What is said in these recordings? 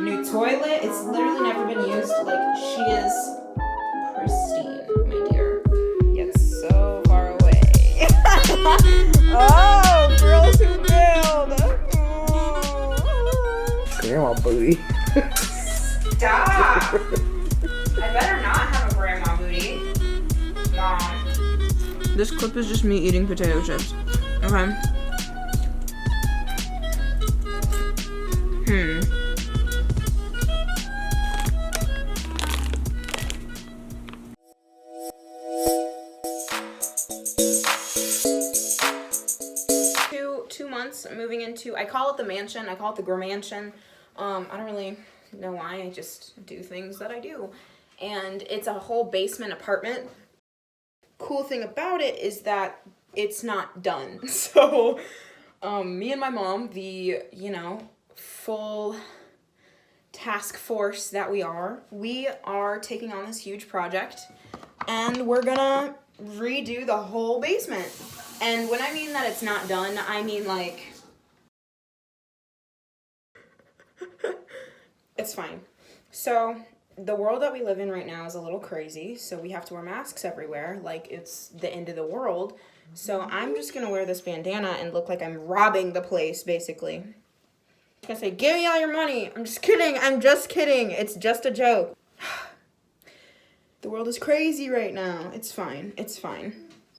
New toilet. It's literally never been used. Like, she is pristine, my dear. Yet so far away. Oh, girls who build. Grandma booty. Stop. I better not have a grandma booty. Mom. This clip is just me eating potato chips. Okay. 2 months moving into, I call it the mansion, I call it the Gramansion. I don't really know why, I just do things that I do. And it's a whole basement apartment. Cool thing about it is that it's not done. So, me and my mom, the, full task force that we are taking on this huge project, and we're gonna redo the whole basement. And when I mean that it's not done, I mean like, it's fine. So, the world that we live in right now is a little crazy, so we have to wear masks everywhere, like it's the end of the world. So I'm just gonna wear this bandana and look like I'm robbing the place, basically. I'm gonna say, give me all your money. I'm just kidding, it's just a joke. The world is crazy right now. It's fine.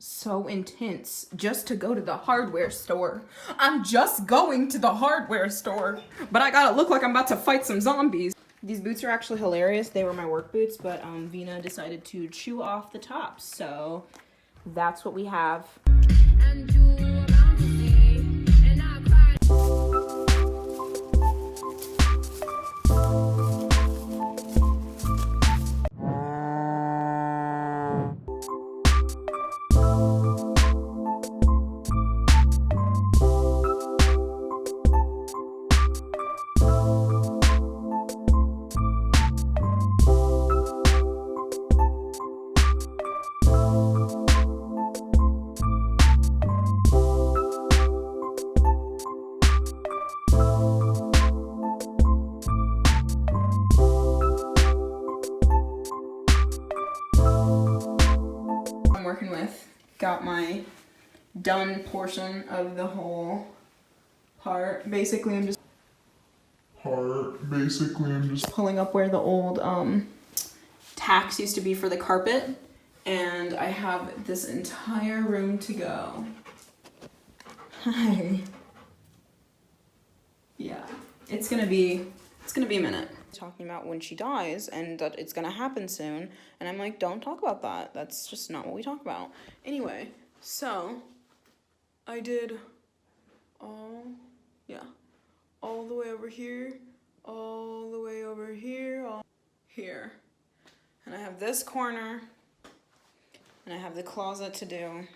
So intense just to go to the hardware store. I'm just going to the hardware store, but I gotta look like I'm about to fight some zombies. These boots are actually hilarious. They were my work boots, but Vina decided to chew off the tops, so that's what we have. Working with, got my done portion of the whole part. Basically I'm just pulling up where the old tacks used to be for the carpet, and I have this entire room to go. Hi. Yeah, it's gonna be a minute. Talking about when she dies and that it's gonna happen soon, and I'm like, don't talk about that. That's just not what we talk about. Anyway, so I did all the way over here, all the way over here, all here. And I have this corner, and I have the closet to do.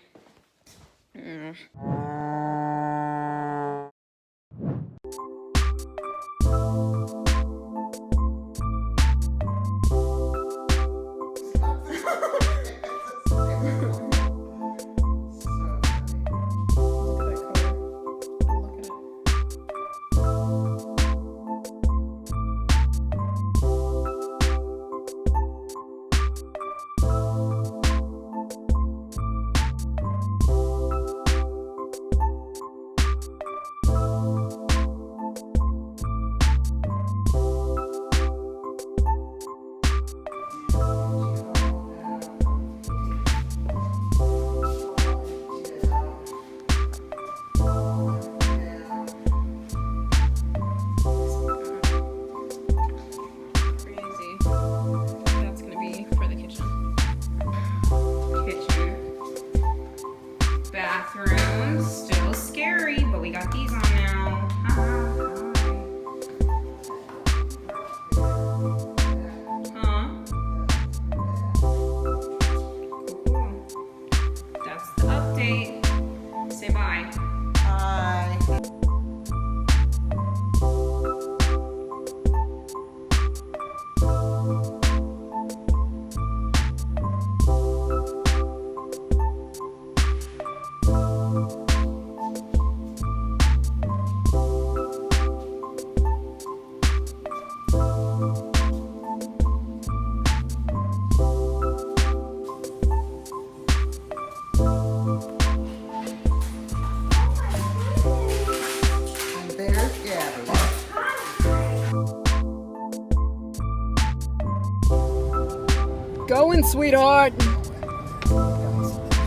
going, sweetheart.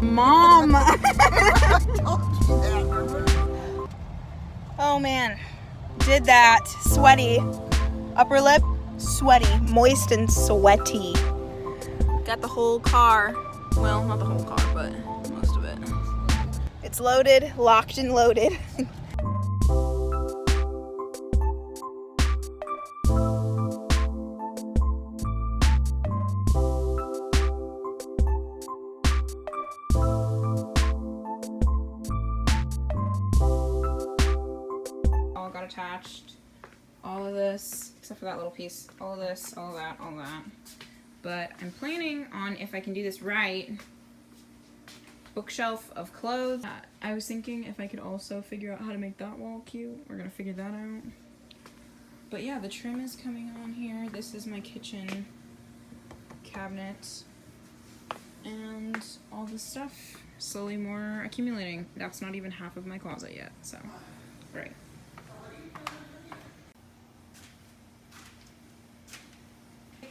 Mom. Oh man, did that. Sweaty. Upper lip, sweaty. Moist and sweaty. Got the whole car. Well, not the whole car, but most of it. It's loaded, locked and loaded. All got attached. All of this, except for that little piece. All of this, all of that, all of that. But I'm planning on, if I can do this right, bookshelf of clothes. I was thinking if I could also figure out how to make that wall cute. We're gonna figure that out. But yeah, the trim is coming on here. This is my kitchen cabinet. And all this stuff slowly more accumulating. That's not even half of my closet yet, so, right.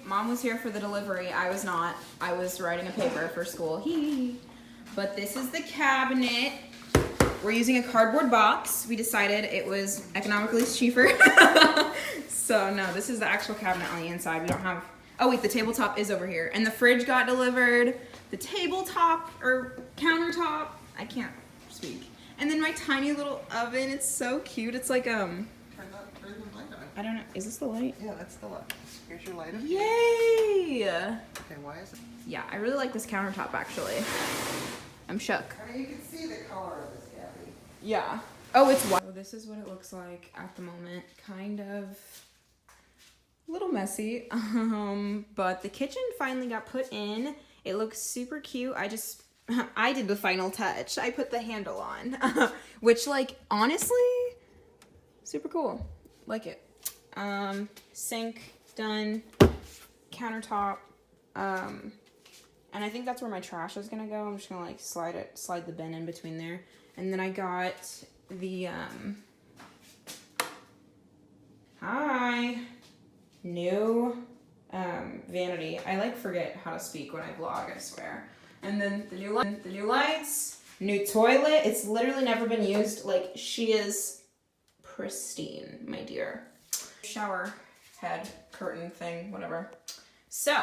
Mom was here for the delivery. I was not. I was writing a paper for school. Hee. But this is the cabinet. We're using a cardboard box. We decided it was economically cheaper. So no, this is the actual cabinet on the inside. We don't have, oh wait, the tabletop is over here. And the fridge got delivered. The tabletop or countertop, I can't speak. And then my tiny little oven, it's so cute. It's like, Turn the light on. I don't know, is this the light? Yeah, that's the light. Here's your light. Yay! Okay, why is it? Yeah, I really like this countertop actually. I'm shook. I mean, you can see the color of this, Gabby. Yeah. Oh, it's white. So this is what it looks like at the moment. Kind of a little messy. But the kitchen finally got put in. It looks super cute. I did the final touch. I put the handle on, which like, honestly, super cool. Like it. Sink done, countertop, and I think that's where my trash is gonna go. I'm just gonna like slide the bin in between there. And then I got the, new, vanity. I like forget how to speak when I vlog, I swear. And then the new lights, new toilet. It's literally never been used. Like, she is pristine, my dear. Shower head, curtain thing, whatever. So,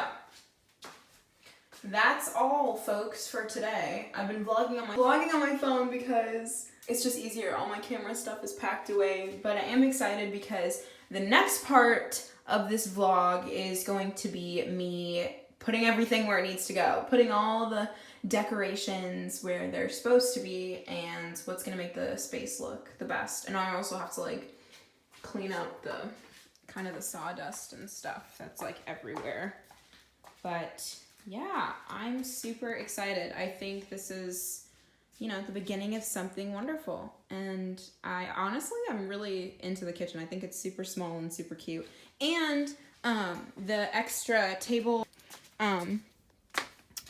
that's all, folks, for today. I've been vlogging on my phone because it's just easier. All my camera stuff is packed away, but I am excited because the next part of this vlog is going to be me putting everything where it needs to go, putting all the decorations where they're supposed to be, and what's gonna make the space look the best. And I also have to like clean up the kind of the sawdust and stuff that's like everywhere. But yeah, I'm super excited. I think this is, you know, the beginning of something wonderful. And I'm really into the kitchen. I think it's super small and super cute. And the extra table,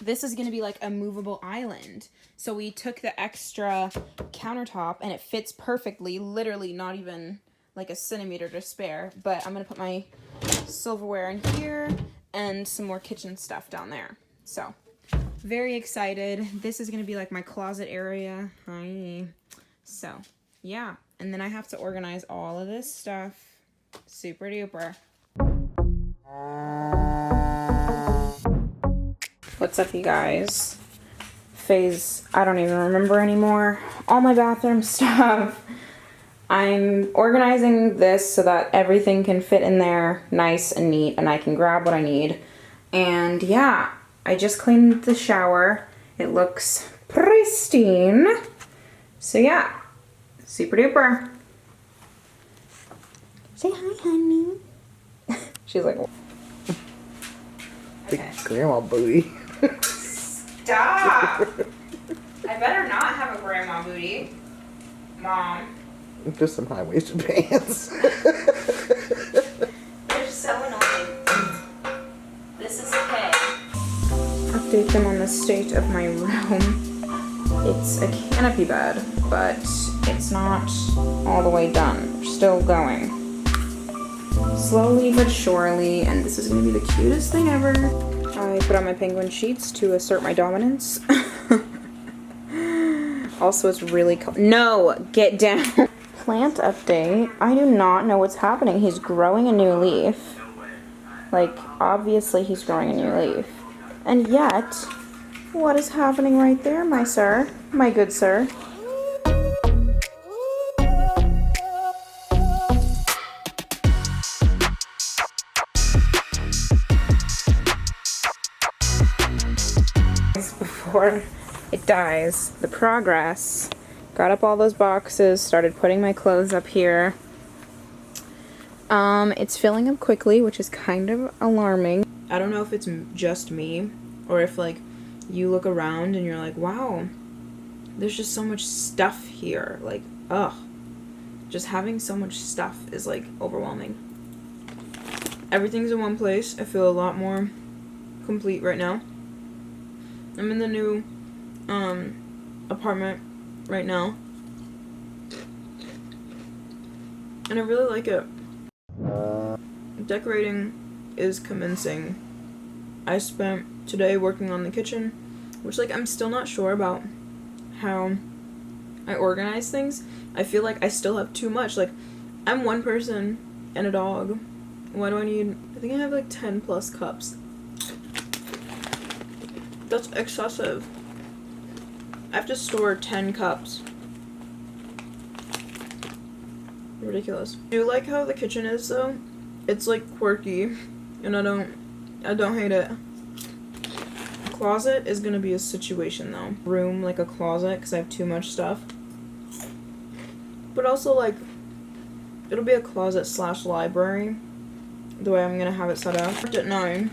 this is gonna be like a movable island. So we took the extra countertop and it fits perfectly, literally not even like a centimeter to spare. But I'm gonna put my silverware in here and some more kitchen stuff down there. So very excited. This is gonna be like my closet area. Hi. So yeah, and then I have to organize all of this stuff. Super duper. What's up, you guys? Phase, I don't even remember anymore. All my bathroom stuff. I'm organizing this so that everything can fit in there nice and neat and I can grab what I need. And yeah, I just cleaned the shower. It looks pristine. So yeah, super duper. Say hi, honey. She's like, Big okay. grandma booty. Stop! I better not have a grandma booty. Mom. Just some high-waisted pants. They're so annoying. This is okay. Update them on the state of my room. It's a canopy bed, but it's not all the way done. We're still going. Slowly but surely, and this is gonna be the cutest thing ever. I put on my penguin sheets to assert my dominance. Also, it's really cold. No, get down. Plant update. I do not know what's happening. He's growing a new leaf. Like, obviously he's growing a new leaf. And yet, what is happening right there, my sir? My good sir? Before it dies, the progress. Got up all those boxes, started putting my clothes up here. It's filling up quickly, which is kind of alarming. I don't know if it's just me, or if, like, you look around and you're like, wow, there's just so much stuff here. Like, ugh. Just having so much stuff is, like, overwhelming. Everything's in one place. I feel a lot more complete right now. I'm in the new, apartment right now. And I really like it. Decorating is commencing. I spent today working on the kitchen, which, like, I'm still not sure about how I organize things. I feel like I still have too much. Like, I'm one person and a dog. Why do I need, I think I have like 10 plus cups. That's excessive. I have to store 10 cups. Ridiculous. I do like how the kitchen is though. It's like quirky, and I don't hate it. Closet is gonna be a situation though. Room like a closet because I have too much stuff. But also, like, it'll be a closet / library. The way I'm gonna have it set up. Worked at 9.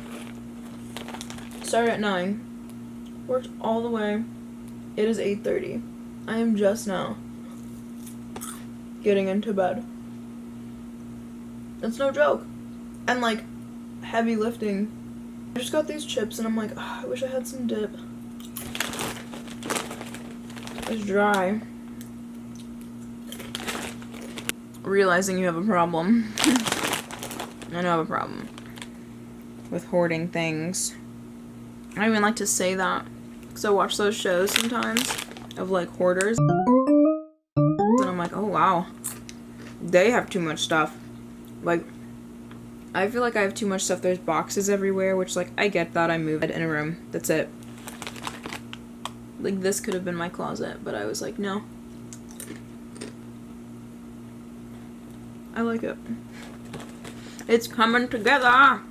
Started at 9. Worked all the way. It is 8:30. I am just now getting into bed. It's no joke. And, like, heavy lifting. I just got these chips and I'm like, oh, I wish I had some dip. It's dry. Realizing you have a problem. I know I have a problem with hoarding things. I don't even like to say that because I watch those shows sometimes of, like, hoarders. And I'm like, oh wow, they have too much stuff. Like, I feel like I have too much stuff. There's boxes everywhere, which, like, I get that. I moved in a room. That's it. Like, this could have been my closet, but I was like, no. I like it. It's coming together.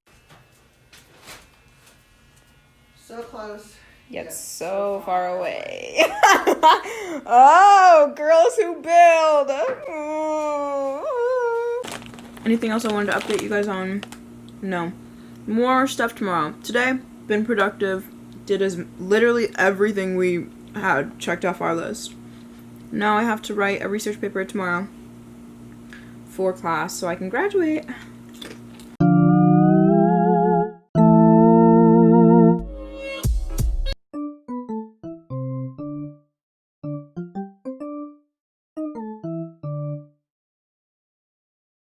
So close. Yet so far away. Oh, girls who build. Anything else I wanted to update you guys on? No. More stuff tomorrow. Today, been productive. Did literally everything we had checked off our list. Now I have to write a research paper tomorrow for class so I can graduate.